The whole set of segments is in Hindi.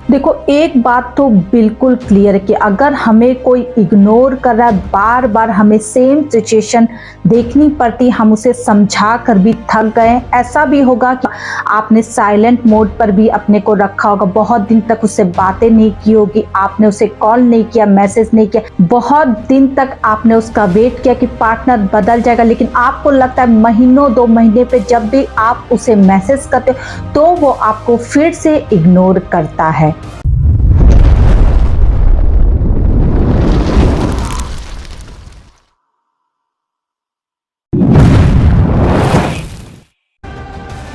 देखो, एक बात तो बिल्कुल क्लियर है कि अगर हमें कोई इग्नोर कर रहा है, बार बार हमें सेम सिचुएशन देखनी पड़ती, हम उसे समझा कर भी थक गए। ऐसा भी होगा कि आपने साइलेंट मोड पर भी अपने को रखा होगा, बहुत दिन तक उससे बातें नहीं की होगी, आपने उसे कॉल नहीं किया, मैसेज नहीं किया, बहुत दिन तक आपने उसका वेट किया कि पार्टनर बदल जाएगा, लेकिन आपको लगता है महीनों 2 महीने पे जब भी आप उसे मैसेज करते हो तो वो आपको फिर से इग्नोर करता है।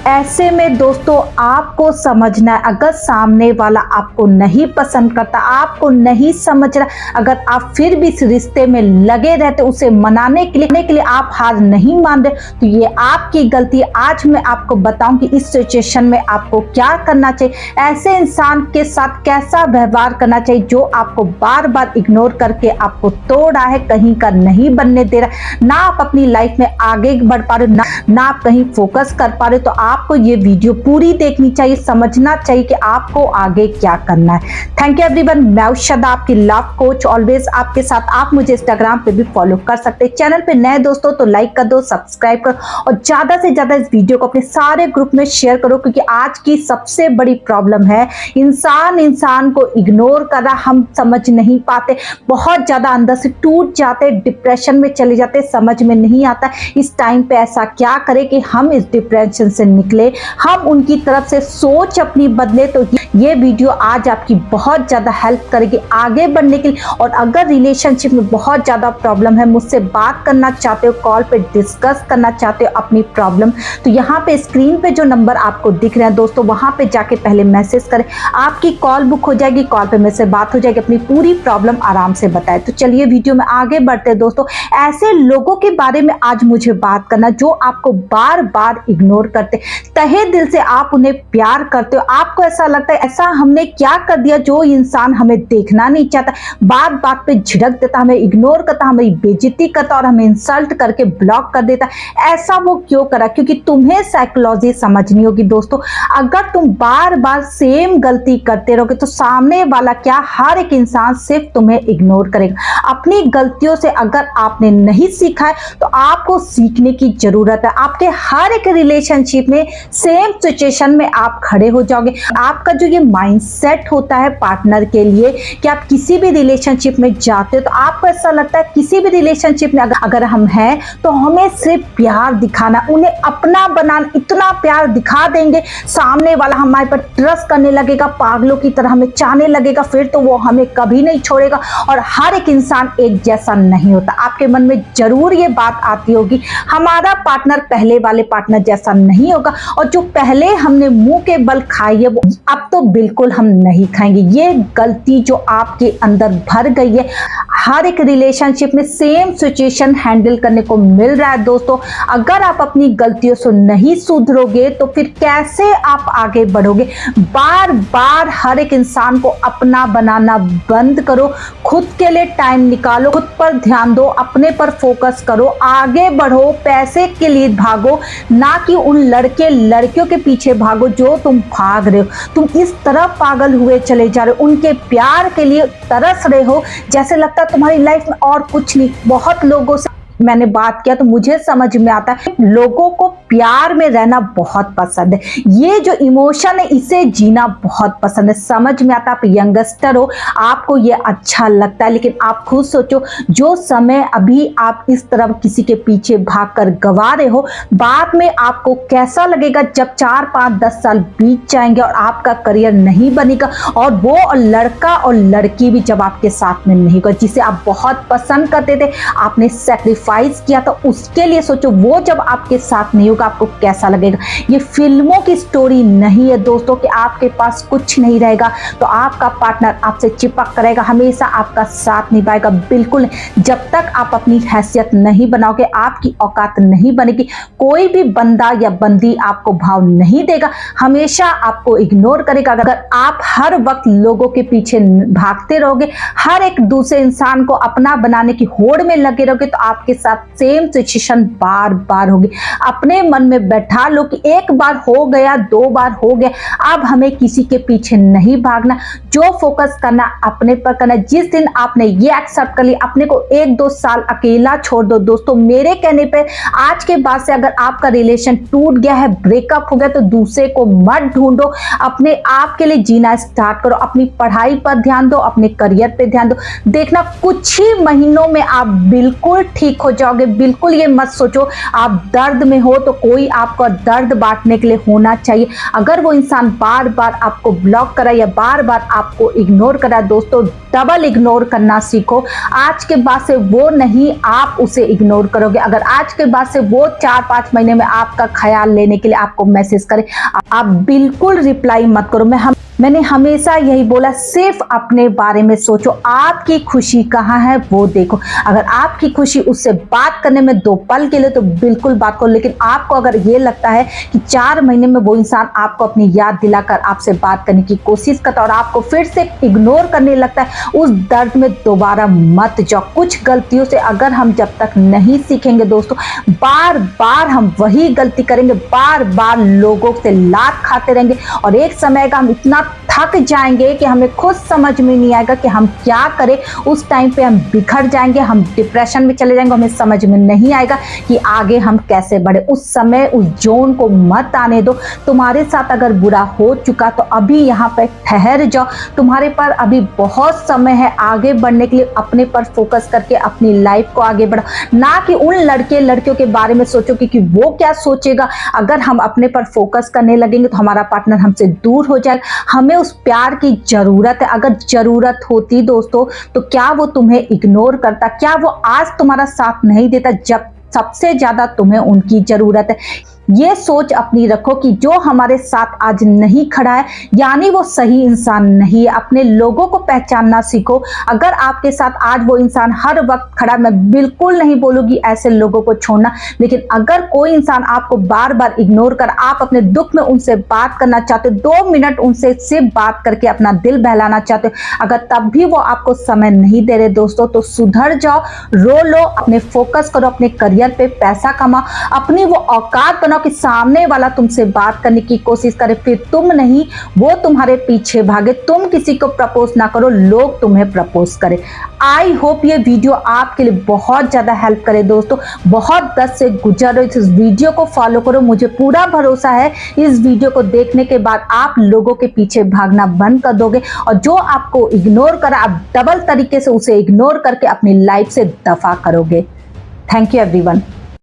ऐसे में दोस्तों आपको समझना है, अगर सामने वाला आपको नहीं पसंद करता, आपको नहीं समझ रहा, अगर आप फिर भी इस रिश्ते में लगे रहते, उसे मनाने के लिए आप हार नहीं मान रहे, तो ये आपकी गलती है। आज मैं आपको बताऊं कि इस सिचुएशन में आपको क्या करना चाहिए, ऐसे इंसान के साथ कैसा व्यवहार करना चाहिए जो आपको बार बार इग्नोर करके आपको तोड़ रहा है, कहीं का नहीं बनने दे रहा, ना आप अपनी लाइफ में आगे बढ़ पा रहे हो, ना आप कहीं फोकस कर पा रहे हो। तो आपको ये वीडियो पूरी देखनी चाहिए, समझना चाहिए कि आपको आगे क्या करना है। थैंक यू एवरीवन, मैं उषा आपकी लव कोच, ऑलवेज आपके साथ। आप मुझे इंस्टाग्राम पे भी फॉलो कर सकते हैं। चैनल पे नए दोस्तों तो लाइक कर दो, सब्सक्राइब करो और ज्यादा से ज्यादा इस वीडियो को अपने सारे ग्रुप में शेयर करो, क्योंकि आज की सबसे बड़ी प्रॉब्लम है इंसान को इग्नोर कर रहा, हम समझ नहीं पाते, बहुत ज्यादा अंदर से टूट जाते, डिप्रेशन में चले जाते, समझ में नहीं आता इस टाइम पे ऐसा क्या करें कि हम इस डिप्रेशन से निकले, हम उनकी तरफ से सोच अपनी बदले। तो ये वीडियो आज आपकी बहुत ज्यादा हेल्प करेगी आगे बढ़ने के लिए। और अगर रिलेशनशिप में बहुत ज्यादा प्रॉब्लम है, मुझसे बात करना चाहते हो, कॉल पे डिस्कस करना चाहते हो अपनी प्रॉब्लम, तो यहाँ पे स्क्रीन पे जो नंबर आपको दिख रहे हैं दोस्तों, वहां पे जाके पहले मैसेज करें, आपकी कॉल बुक हो जाएगी, कॉल पे मेरे से बात हो जाएगी, अपनी पूरी प्रॉब्लम आराम से बताए। तो चलिए वीडियो में आगे बढ़ते हैं दोस्तों। ऐसे लोगों के बारे में आज मुझे बात करना जो आपको बार बार इग्नोर करते, तहे दिल से आप उन्हें प्यार करते हो, आपको ऐसा लगता है ऐसा हमने क्या कर दिया जो इंसान हमें देखना नहीं चाहता, बात बात पे झिड़क देता, हमें इग्नोर करता, हमें बेइज्जती करता और हमें इंसल्ट करके ब्लॉक कर देता। ऐसा वो क्यों करा? क्योंकि तुम्हें साइकोलॉजी समझनी होगी दोस्तों। अगर तुम बार बार सेम गलती करते रहोगे तो सामने वाला क्या, हर एक इंसान सिर्फ तुम्हें इग्नोर करेगा। अपनी गलतियों से अगर आपने नहीं सीखा है तो आपको सीखने की जरूरत है। आपके हर एक रिलेशनशिप में सेम सिचुएशन में आप खड़े हो जाओगे। आपका जो ये माइंडसेट होता है पार्टनर के लिए कि आप किसी भी रिलेशनशिप में जाते हो तो आपको ऐसा लगता है किसी भी रिलेशनशिप में अगर हम हैं तो हमें सिर्फ प्यार दिखाना, उन्हें अपना बनाना, इतना प्यार दिखा देंगे सामने वाला हमारे पर ट्रस्ट करने लगेगा, पागलों की तरह हमें चाहने लगेगा, फिर तो वो हमें कभी नहीं छोड़ेगा। और हर एक इंसान एक जैसा नहीं होता। आपके मन में जरूर ये बात आती होगी हमारा पार्टनर पहले वाले पार्टनर जैसा नहीं होगा, और जो पहले हमने मुंह के बल खाई है वो अब तो बिल्कुल हम नहीं खाएंगे। ये गलती जो आपके अंदर भर गई है, हर एक रिलेशनशिप में सेम सिचुएशन हैंडल करने को मिल रहा है दोस्तों। अगर आप अपनी गलतियों से नहीं सुधरोगे तो फिर कैसे आप आगे बढ़ोगे? बार बार हर एक इंसान को अपना बनाना बंद करो, खुद के लिए टाइम निकालो, खुद पर ध्यान दो, अपने पर फोकस करो, आगे बढ़ो, पैसे के लिए भागो, ना कि उन लड़के लड़कियों के पीछे भागो जो तुम भाग रहे हो। तुम इस तरफ पागल हुए चले जा रहे हो, उनके प्यार के लिए तरस रहे हो, जैसे लगता है तुम्हारी लाइफ में और कुछ नहीं। बहुत लोगों से मैंने बात किया तो मुझे समझ में आता है लोगों को प्यार में रहना बहुत पसंद है, ये जो इमोशन है इसे जीना बहुत पसंद है। समझ में आता, आप यंगस्टर हो, आपको ये अच्छा लगता है, लेकिन आप खुद सोचो जो समय अभी आप इस तरह किसी के पीछे भागकर गवा रहे हो, बाद में आपको कैसा लगेगा जब 4, 5, 10 साल बीत जाएंगे और आपका करियर नहीं बनेगा, और वो और लड़का और लड़की भी जब आपके साथ में नहीं होगा, जिसे आप बहुत पसंद करते थे, आपने सेक्रीफाइस किया था उसके लिए, सोचो वो जब आपके साथ नहीं होगा आपको कैसा लगेगा। ये फिल्मों की स्टोरी नहीं है दोस्तों कि आपके पास कुछ नहीं रहेगा तो आपका पार्टनर आपसे चिपक करेगा, हमेशा आपका साथ निभाएगा, बिल्कुल। जब तक आप अपनी हैसियत नहीं बनाओगे, आपकी औकात नहीं बनेगी, कोई भी बंदा या बंदी आपको भाव नहीं देगा, हमेशा आपको इग्नोर करेगा। अगर आप हर वक्त लोगों के पीछे भागते रहोगे, हर एक दूसरे इंसान को अपना बनाने की होड़ में लगे रहोगे, तो आपके आपके साथ सेम सिचुएशन बार बार होगी। अपने मन में बैठा लो कि एक बार हो गया, 2 बार हो गया, अब हमें किसी के पीछे नहीं भागना, जो फोकस करना अपने पर करना। जिस दिन आपने ये एक्सेप्ट कर लिया, अपने को 1-2 साल अकेला छोड़ दो दोस्तों। मेरे कहने पे आज के बाद से अगर आपका रिलेशन टूट गया है, ब्रेकअप हो गया, तो दूसरे को मत ढूंढो, अपने आप के लिए जीना स्टार्ट करो। अपनी पढ़ाई पर ध्यान दो, अपने करियर पे ध्यान दो। देखना कुछ ही महीनों में आप बिल्कुल ठीक हो जाओगे। बिल्कुल ये मत सोचो आप दर्द में हो तो कोई आपका दर्द बांटने के लिए होना चाहिए। अगर वो इंसान बार बार आपको ब्लॉक करा या बार बार आपको इग्नोर करा, दोस्तों डबल इग्नोर करना सीखो। आज के बाद से वो नहीं, आप उसे इग्नोर करोगे। अगर आज के बाद से वो 4-5 महीने में आपका ख्याल लेने के लिए आपको मैसेज करे, आप बिल्कुल रिप्लाई मत करो। मैंने हमेशा यही बोला, सिर्फ अपने बारे में सोचो। आपकी खुशी कहाँ है वो देखो। अगर आपकी खुशी उससे बात करने में 2 पल के लिए, तो बिल्कुल बात करो। लेकिन आपको अगर ये लगता है कि 4 महीने में वो इंसान आपको अपनी याद दिलाकर आपसे बात करने की कोशिश करता है और आपको फिर से इग्नोर करने लगता है, उस दर्द में दोबारा मत जाओ। कुछ गलतियों से अगर हम जब तक नहीं सीखेंगे दोस्तों, बार बार हम वही गलती करेंगे, बार बार लोगों से लात खाते रहेंगे और एक समय का हम इतना थक जाएंगे कि हमें खुद समझ में नहीं आएगा कि हम क्या करें। उस टाइम पे हम बिखर जाएंगे, हम डिप्रेशन में चले जाएंगे, हमें समझ में नहीं आएगा कि आगे हम कैसे बढ़े। उस समय उस जोन को मत आने दो। तुम्हारे साथ अगर बुरा हो चुका तो अभी यहाँ पे ठहर जाओ। तुम्हारे पर अभी बहुत समय है आगे बढ़ने के लिए। अपने पर फोकस करके अपनी लाइफ को आगे बढ़ाओ, ना कि उन लड़के लड़कियों के बारे में सोचो कि वो क्या सोचेगा। अगर हम अपने पर फोकस करने लगेंगे तो हमारा पार्टनर हमसे दूर हो जाएगा। हमें उस प्यार की जरूरत है। अगर जरूरत होती दोस्तों तो क्या वो तुम्हें इग्नोर करता? क्या वो आज तुम्हारा साथ नहीं देता जब सबसे ज्यादा तुम्हें उनकी जरूरत है? ये सोच अपनी रखो कि जो हमारे साथ आज नहीं खड़ा है यानी वो सही इंसान नहीं है। अपने लोगों को पहचानना सीखो। अगर आपके साथ आज वो इंसान हर वक्त खड़ा, मैं बिल्कुल नहीं बोलूंगी ऐसे लोगों को छोड़ना, लेकिन अगर कोई इंसान आपको बार बार इग्नोर कर, आप अपने दुख में उनसे बात करना चाहते हो, 2 मिनट उनसे सिर्फ बात करके अपना दिल बहलाना चाहते हो, अगर तब भी वो आपको समय नहीं दे रहे दोस्तों, तो सुधर जाओ, रो लो, अपने फोकस करो अपने करियर पे, पैसा कमाओ, अपनी वो औकात बनाओ कि सामने वाला तुमसे बात करने की कोशिश करे, फिर तुम नहीं वो तुम्हारे पीछे भागे। तुम किसी को प्रपोज ना करो, लोग तुम्हें प्रपोज करें। आई होप ये वीडियो आपके लिए बहुत ज्यादा हेल्प करे दोस्तों। बहुत दर्द से गुजर रहे हो, इस वीडियो को फॉलो करो। मुझे पूरा भरोसा है इस वीडियो को देखने के बाद आप लोगों के पीछे भागना बंद कर दोगे और जो आपको इग्नोर करा आप डबल तरीके से उसे इग्नोर करके अपनी लाइफ से दफा करोगे। Thank you everyone.